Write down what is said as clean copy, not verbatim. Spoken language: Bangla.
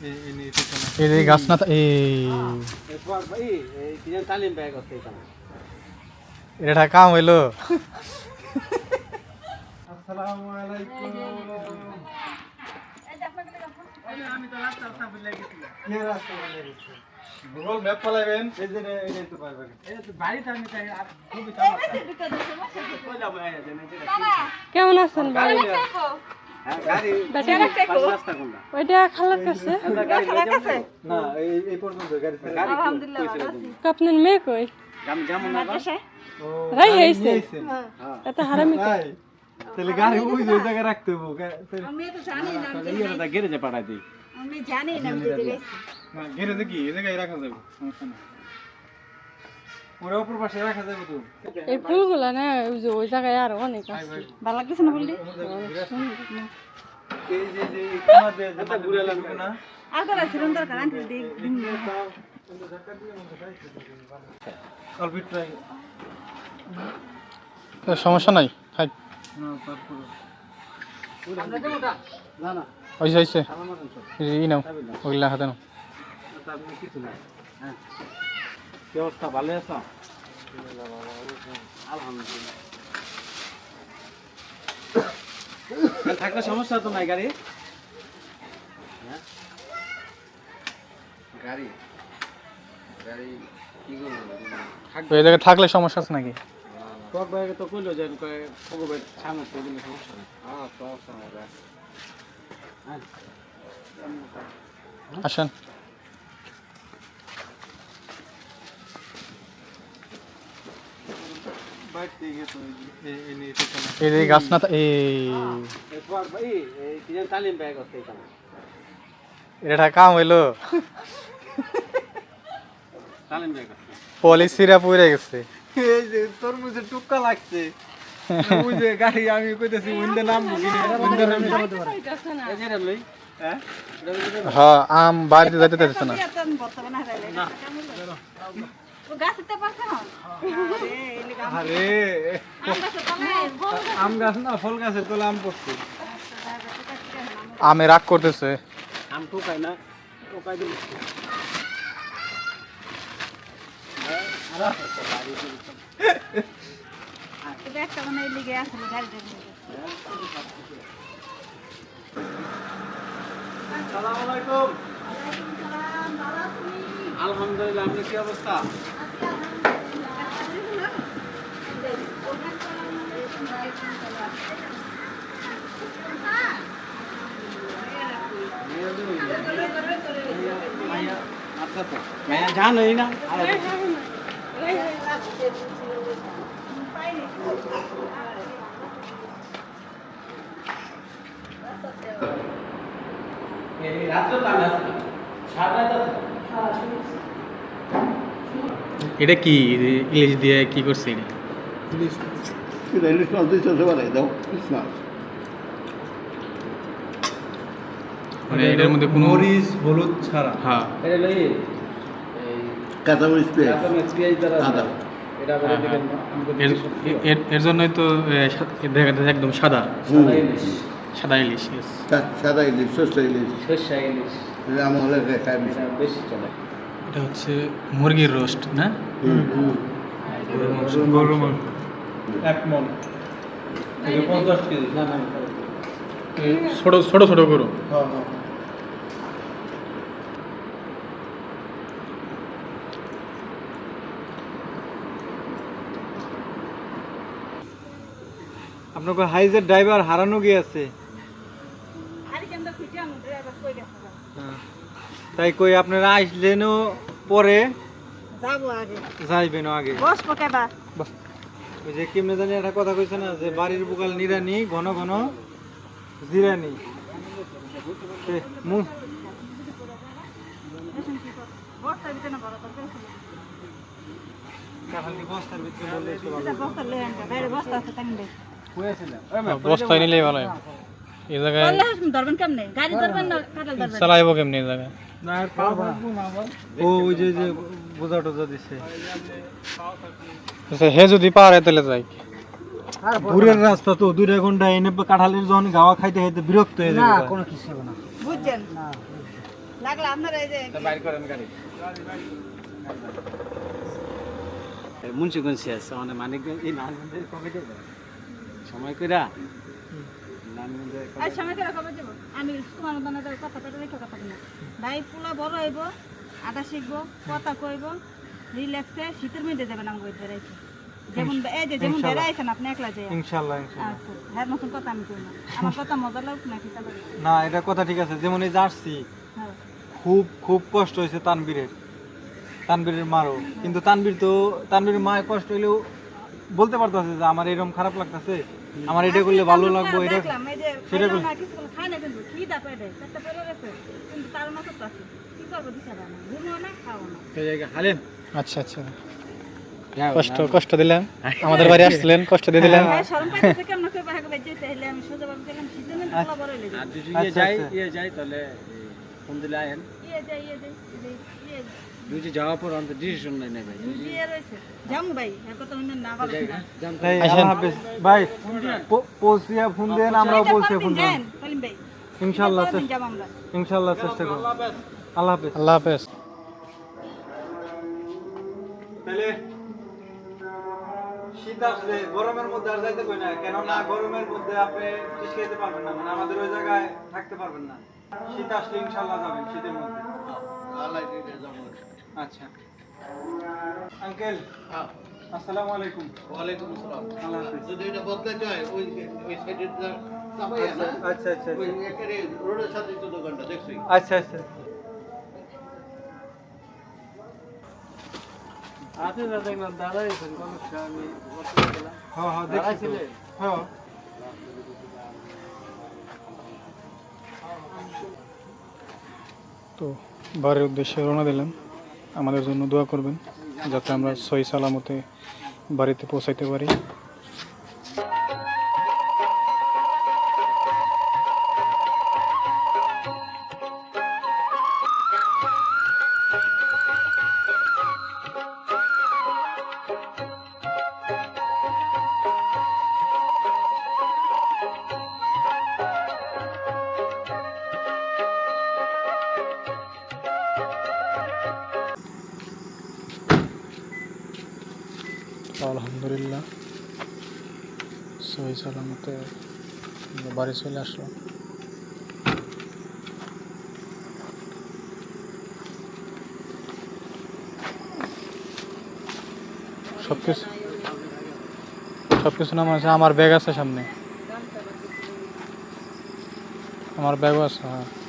এই গাছ না এই এটা কাম হইলো। আসসালামু আলাইকুম। আমি তো রাস্তা ভুলে গেছি। কি রাস্তা ভুলে গেছি? গুগল ম্যাপ চালাবেন। এই যে এই তো পারবেন। এই তো বাড়িতে আমি চাই খুবই সমস্যা। কেমন আছেন? গাড়ি রাস্তা কোনটা? ওইটা খালার কাছে। না এই পর্যন্ত গাড়ি আলহামদুলিল্লাহ ভালো আছি। আপনার মেয়ে কই? আমি যেমন না মাদ্রাসায় রাই হইছে। হ্যাঁ এত হারামি কই? তাই তাহলে গাড়ি ওই জায়গায় রাখতে হবে। আমি তো জানি না আমি এইটা গ্যারেজে পাঠাই দিই। আমি জানি না আমি যেতে গেছি। না গ্যারেজে কি এই জায়গায় রাখা যাবে, সমস্যা না। ওরে উপর পাশে রাখা যাবে তো। এই ফুলগুলা না ওই জায়গায় আর অনেক আছে। ভালো লাগতেছে না বললি? এই যে তোমাদের যেটা ঘুরে লাগবে না। আগর আছে রুন্দর কারণ দেখ দিন অল্প ট্রাই সমস্যা নাই, খাই। না তারপর আমরা দেবো না না হইছে হইছে। আমার মতন সব এই নাও, ওইগুলা হাতে নাও। তারপরে কিছু না। হ্যাঁ কি অবস্থা, ভালো আছো? আলহামদুলিল্লাহ। থাকলে সমস্যা তো নাই গাড়ি। গাড়ি গাড়ি কি এই জায়গায় থাকলে সমস্যা আছে নাকি? তোর ভাইকে তো কইলো যে খবর ভাই সামনে তো দিলে সমস্যা নেই। হ্যাঁ সমস্যা নেই। হ্যাঁ আসেন। বাইতে গেছে এই নিয়ে এই গাছ না এই এরপর ভাই এই কি জানি তালিম ব্যাগ আছে এখানে। এটা কাম হইলো। তালিম ব্যাগ আছে। পলিসিরা পুড়ে গেছে। এই যে তোর মুজে টুক্কা লাগছে। ওই যে গাড়ি আমি কইতেছি উইন্ডে নামবো কি না উইন্ডে নামতে হতে পারে। এই যে লই হ্যাঁ হ্যাঁ, আম বাড়িতে যাইতে দিতেছে না। বর্তমানে হারাইলে না ও গাছতে পারছ না আরে এলি গাছ আরে গাছ তলে আম গাছ না ফল গাছের তলে আম পড়ছে। আমে রাগ করতেছে। আম ঠোকাই না ঠোকাই দিল। এটা একটা মানে লিগে আছে গাড়িতে আসসালামু আলাইকুম। আলহামদুলিল্লাহ, আপনি কি অবস্থা? আচ্ছা আচ্ছা ভাইয়া জান এই না এটা কি ইলিশ দিয়ে কি করছে এটা? ইলিশ মাছ দিয়ে চলতে পারে দাও ইলিশ মাছ মানে এটার মধ্যে কোনো মরিচ হলুদ ছাড়া। হ্যাঁ এটা লই এই কাঁচামরিচ পেঁয়াজ পেঁয়াজ দ্বারা আদা এটা বলে দিবেন এর জন্যই তো দেখা যাচ্ছে একদম সাদা সাদা ইলিশ, সাদা ইলিশ। yes. সাদা ইলিশ সর্ষে ইলিশ সরষা ইলিশ আমার হলে খাই বেশি। এটা বেশি চলে। এটা হচ্ছে মুরগির রোস্ট না? গরুর মাংস 1 মণ এটা 50 কেজি। না না ছোট ছোট ছোট গরু। হ্যাঁ হ্যাঁ আপনাকে হাইজের ড্রাইভার হারানো গিয়েছে। আরে কেমন খুঁজে আমি ড্রাইভার কই গেছে তাই কই আপনারা আসলেনও পরে যাবো আগে যাইবেন আগে। বসবো কেবা ওই যে কেমনে জানি একটা কথা কইছে না যে বাড়ির বুকাল নিরানি ঘন ঘন জিরানি। বস্তার ভিতরে না বড় করতে বস্তার ভিতরে বললে এটা বস্তা লয়ে আনবা বাইরে বস্তা আছে তাই দে বস্তায় নিলেই ভালো হয়। এই জায়গায় বললে ধরবেন কেমনে গাড়ি ধরবেন না কাটাল ধরবেন চালাইবো কেমনি এই জায়গায়? না আর পারবো না। ও ওই যে যে বোঝা টোজা দিছে। আচ্ছা, হে যদি পারে তাহলে যাই। দূরের রাস্তা তো 2 ঘন্টা এনে কাঁঠালের যখন গাওয়া খাইতে খাইতে বিরক্ত হয়ে যাবে। না কোনো কিছু হবে না বুঝছেন লাগলে আপনারা এই যে বাইর করেন গাড়ি মুন্সিগঞ্জ শেষ মানে মানিকগঞ্জ এই নারায়ণগঞ্জের কবে যাবে সময় কইরা নারায়ণগঞ্জের আর সময় করে কবে যাব আমি তোমার মতন কথা রেখে কথা না ভাই পুলা বড় হইব আটা শিখবো কথা কইব রিল্যাক্সে শীতের মধ্যে যাবেন আমাকে বেড়াইতে যেমন এই যে যেমন বেড়াইছেন আপনি একলা যাই ইনশাআল্লাহ আচ্ছা হ্যাঁ মতন কথা আমি কই না আমার কথা মজা লাগুক নাকি তা বলি না এটা কথা ঠিক আছে যেমন এই জার্সি হ্যাঁ খুব খুব কষ্ট হয়েছে তানবীরের মারও কিন্তু তানবীরের মায়ের কষ্ট হইলেও বলতে পারতেছে যে আমার এরকম খারাপ লাগতেছে আমার এটা করলে ভালো লাগবে এটা দেখলাম এই যে সেটা সেটা না কিছু খাই না কিন্তু কি দা পেটে পেটটা পড়ে গেছে কিন্তু তার না করতে আছে কি করব দিশা না ঘুমো না খাও না এই জায়গা হালেম আচ্ছা আচ্ছা কষ্ট দিলেন আমাদের বাড়ি আসছিলেন কষ্ট দিয়ে দিলেন ভাই শরম পাইতেছে কেমন করে ভাগ বেজে তাইলে আমি সোজা ভাবে গেলাম শীতের মধ্যে পোলা বড় হইলে আর যদি যাই তাহলে ফোন দিলে আয়েন ইয়ে যাই দুইটি যাওয়ার পর অন্ত ডিসিশন নাই ভাই ইয়ে রয়েছে যাম ভাই এর কথা হইনা না বলে না আল্লাহ হাফেজ ভাই পৌঁছিয়া ফোন দেন আমরাও পৌঁছে ফোন দেন কলিম ভাই ইনশাআল্লাহ যাব আমরা ইনশাআল্লাহ চেষ্টা করব আল্লাহ হাফেজ আল্লাহ হাফেজ তাহলে শীত আসলে গরমের মধ্যে আর যাইতে কই না কেন না গরমের মধ্যে আপনি ফিশ খেতে পারবেন না মানে আমাদের ওই জায়গায় থাকতে পারবেন না শীত আসলে ইনশাআল্লাহ যাবেন শীতের মধ্যে আচ্ছা আঙ্কেল আসসালামু আলাইকুম ওয়ালাইকুম আসসালাম আল্লাহ হাফেজ যদি এটা বদলাতে হয় ওই সাইডে চাপাই না আচ্ছা আচ্ছা ওই একেবারে রোডের সাথে তো দোকানটা দেখছি আচ্ছা আচ্ছা আচ্ছা দাদা দেখলাম দাদা এসেছেন সমস্যা আমি হ্যাঁ হ্যাঁ দেখছি হ্যাঁ তো বাড়ির উদ্দেশ্যে রওনা দিলাম আমাদের জন্য দোয়া করবেন যাতে আমরা সহি সালামতে বাড়িতে পৌঁছাইতে পারি আলহামদুলিল্লাহ সহি সালামতে বাড়ি চলে আসলো সবকিছু নাম আছে আমার ব্যাগ আছে সামনে আমার ব্যাগও আছে হ্যাঁ